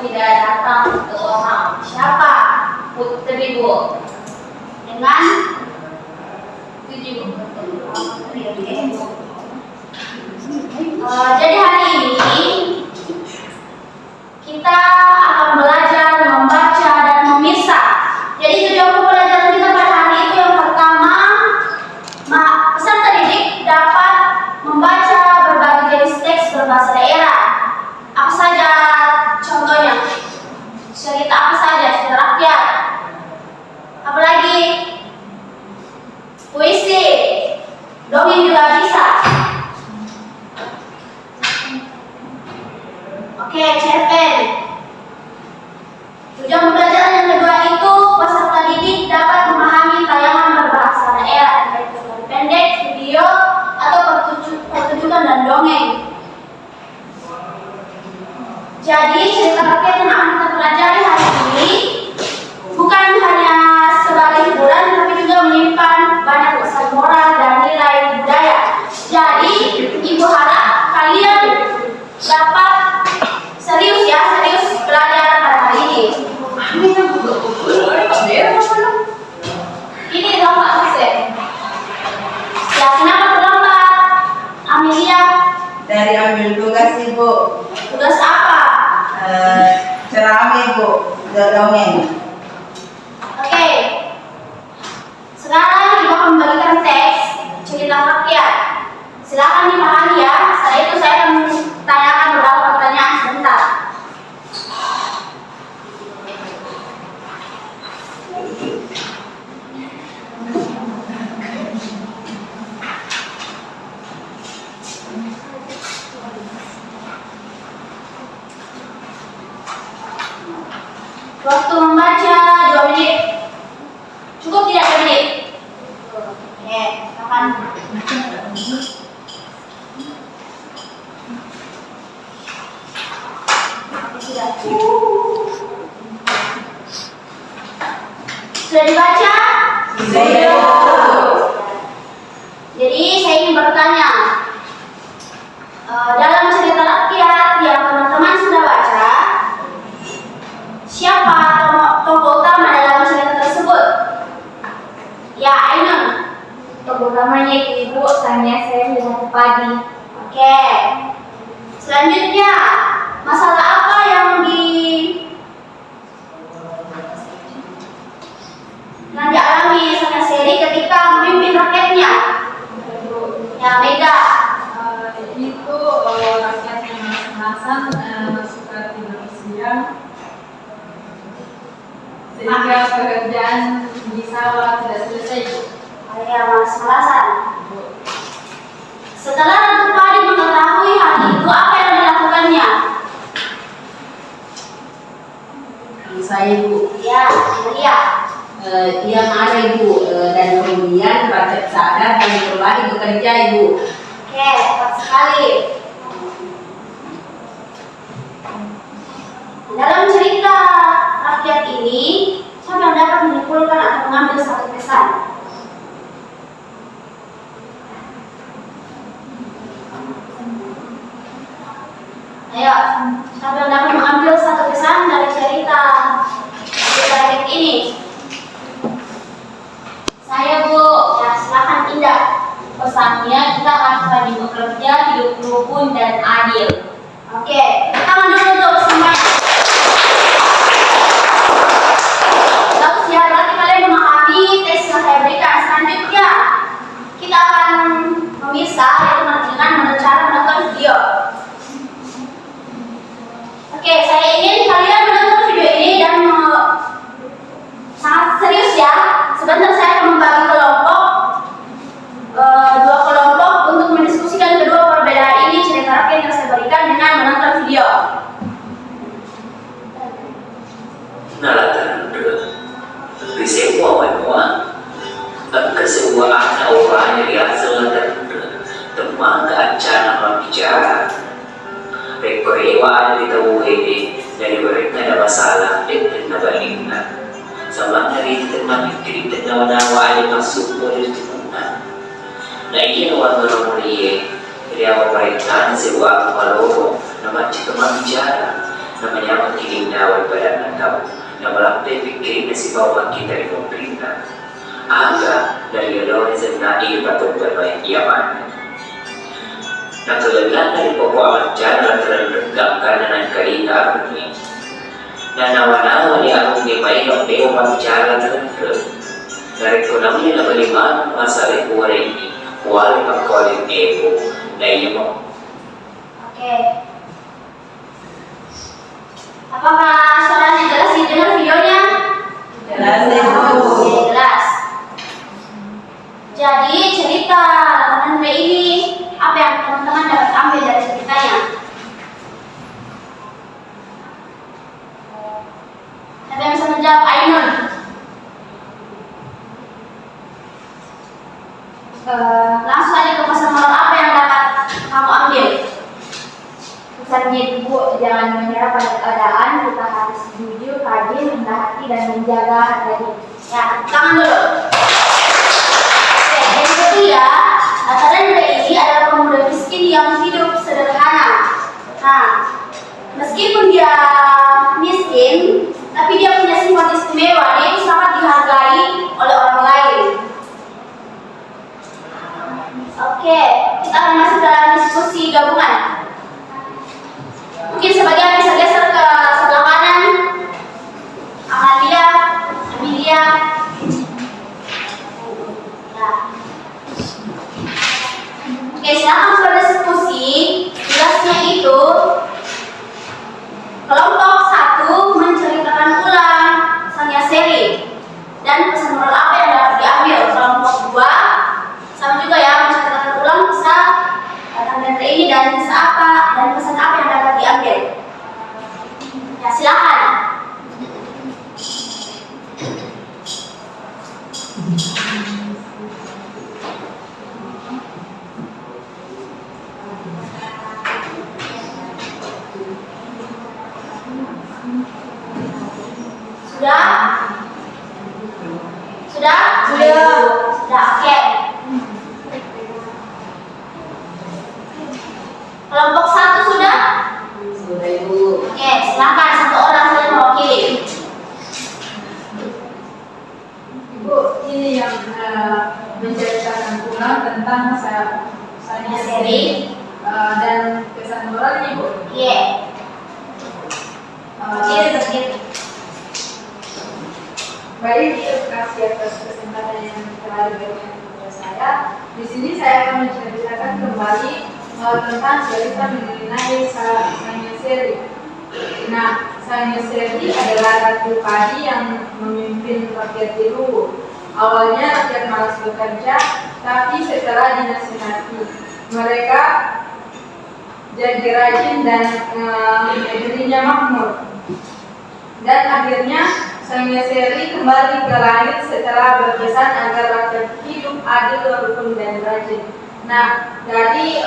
tidak datang ke orang. Siapa? Putri, Bu. Dengan 7. Jadi hari ini kita akan belajar membaca dan memisah. Jadi tujuan pembelajaran kita pada hari itu yang pertama, peserta didik dapat membaca berbagai jenis teks berbahasa daerah. Apa saja contohnya? Cerita apa saja? Cerita rakyat. Apalagi puisi, dongeng juga bisa. Oke, cerpen. Tujuan pembelajaran yang kedua itu peserta didik dapat memahami tayangan berbahasa daerah, yaitu pendek, video, atau pertunjukan dan dongeng. Jadi cerita rakyat yang akan kita pelajari hari ini bukan hanya sebagai hiburan, tapi juga menyimpan banyak pesan moral dan nilai budaya. Jadi Ibu harap kalian dapat serius belajar pada hari ini. Ini lomba selesai. Ya, kenapa terlambat? Amelia? Dari ambil tugas Ibu. Tugas apa? Ceramah Ibu, dongeng. Oke. Sekarang Ibu akan membagikan teks cerita rakyat. Silakan dipahami ya. Setelah itu saya akan tanyakan beberapa pertanyaan sebentar. Waktu membaca 2 menit. Cukup tidak 2 menit? Oke, kapan? Sudah dibaca? Sudah. Jadi saya ingin bertanya, dalam cerita rakyat yang teman-teman sudah baca, siapa tokoh utama dalam cerita tersebut? Ya, Ainun. Tokoh utamanya Ibu, saya Lihat Padi. Oke. Selanjutnya, masalah apa yang dialami Sanya Seri ketika memimpin rakyatnya? Ya, Mega. Itu rakyat yang Hasan suka tidur siang sehingga pekerjaan di sawah tidak selesai. Ya, Mas Malasan. Setelah Ratu Padi mengetahui hal itu, apa yang dilakukannya? Saya Ibu. Ya, Amelia. Ia marah Ibu, dan kemudian rakyat sadar dan kembali bekerja Ibu. Oke, tepat sekali. Dalam cerita rakyat ini, siapa yang dapat menyimpulkan atau mengambil satu pesan? Ayo, siapa yang dapat mengambil satu pesan dari cerita rakyat ini? Saya, Bu. Ya, silakan Indah. Pesannya kita harus rajin bekerja, hidup rukun dan adil. Oke, tangan dulu untuk semuanya. Bagus ya, berarti kalian memahami teks yang saya berikan. Selanjutnya, kita akan memisah yaitu dengan cara menonton video. Oke, saya ingin kalian menonton video ini dan sangat serius ya. Sebentar saya akan membagi kelompok, 2 kelompok untuk mendiskusikan kedua perbedaan ini cerita rakyat yang saya berikan dengan menonton video. Nalatan di semua menua ke semua anak orang yang selatan teman keancana berbicara rekorewa ada di tahu ini dari mereka ada masalah dan nabalingna sama dari teman kita nawa-nawa ada masuk dari teman na iya nawa namuliye dari awal mereka sewa maloro nama teman bicara namanya menggiling dawai pada tahu yang melampai pikirin si bawah kita di pemerintah aga dari dawai senai patut bermain iaman nah kelelahan dari pokok ajar lantaran rendam karena nan karita begini dan nawa-nawa ni aku ni main ng dewa pagbicara terhadap dari kunamnya na baliman masalah kuwara ini wala pagkalit ego na iyo mo. Oke. Apakah suaranya jelas didengar videonya? Jelas, Oke, jelas. Jadi cerita teman ini apa yang teman-teman dapat ambil dari ceritanya? Siapa yang bisa menjawab? Ainun. Langsung aja ke pesan moral apa yang dapat kamu ambil? Pesannya itu Bu, jangan menyerah pada keadaan, kita harus jujur, rajin, rendah hati, dan menjaga harga diri. Ya, tangan dulu. Oke, yang ketiga, Natalan ini adalah pemuda miskin yang hidup sederhana. Nah, meskipun dia miskin, tapi dia punya sifat istimewa, dia itu sangat dihargai oleh orang lain. Oke, kita akan masuk dalam diskusi gabungan. Mungkin sebagian bisa geser ke sebelah kanan. Amalia, Amelia. Ya. Oke, silakan berdiskusi. Tugasnya itu kelompok 1 menceritakan ulang Sanya Seri dan pesan moral apa yang dapat diambil. Kelompok 2 sama juga ya, menceritakan ulang kisah tentang ini dan kisah apa dan pesan apa yang dapat diambil. Ya, silakan. Sudah? Sudah? Sudah. Sudah, oke. Kelompok 1 sudah? Sudah Ibu. Oke, silakan satu orang saja mewakili. Ibu, ini yang menceritakan ulang tentang Sanya Seri dan pesan moralnya Bu. Iya. Berdiri, berdiri. Baik, terima kasih atas kesempatan yang telah diberikan kepada saya. Di sini saya akan menceritakan kembali tentang cerita mengenai Sanya Seri. Nah, Sanya Seri adalah ratu padi yang memimpin rakyat di Luwu. Awalnya rakyat malas bekerja, tapi setelah dinasihati, mereka jadi rajin dan negerinya makmur. Dan akhirnya Sanya Seri kembali ke langit setelah berpesan agar rakyat hidup adil, rukun, dan rajin. Nah, dari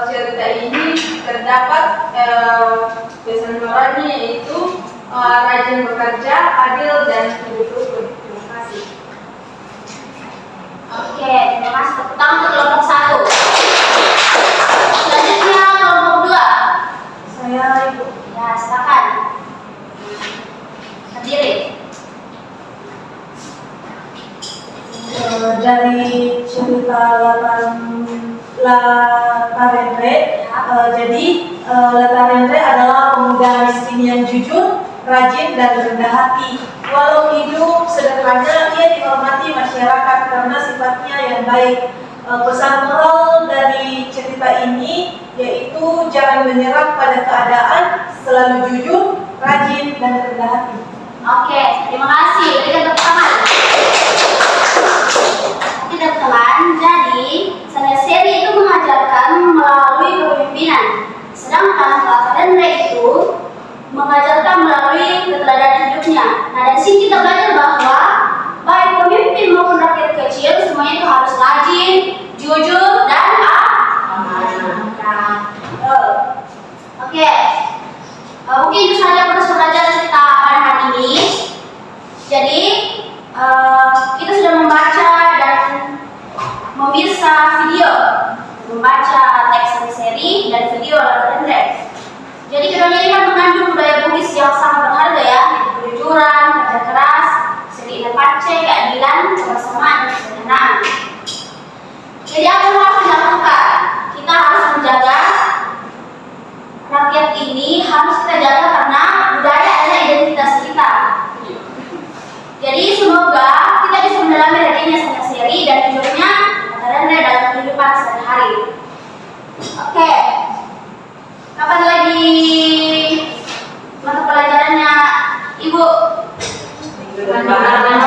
cerita ini terdapat pesan moralnya yaitu rajin bekerja, adil, dan hidup rukun. Terima kasih. Oke, terima kasih. Tepuk tangan untuk kelompok 1. Selanjutnya kelompok 2. Saya Ibu. Ya, silakan. Berdiri. Dari cerita Latarendre, jadi Latarendre adalah pemuda miskin yang jujur, rajin, dan rendah hati. Walau hidup sederhana, ia dihormati masyarakat karena sifatnya yang baik. Pesan moral dari cerita ini yaitu jangan menyerah pada keadaan, selalu jujur, rajin, dan rendah hati. Oke, terima kasih. Berikan tepuk tangan. Teman-teman, jadi Sanya Seri itu mengajarkan melalui kepemimpinan, sedangkan Latarendre itu mengajarkan melalui keteladanan hidupnya. Nah, dari sini kita belajar bahwa baik pemimpin maupun rakyat kecil semuanya itu harus rajin, jujur, dan amanah. Oke, mungkin itu saja proses pembelajaran kita pada hari ini. Jadi kita sudah membaca dan memirsa video, membaca teks Sanya Seri dan video Latarendre. Jadi keduanya ini kan mengandung budaya Bugis hari. Oke. Kapan lagi mata pelajarannya Ibu? Minggu depan.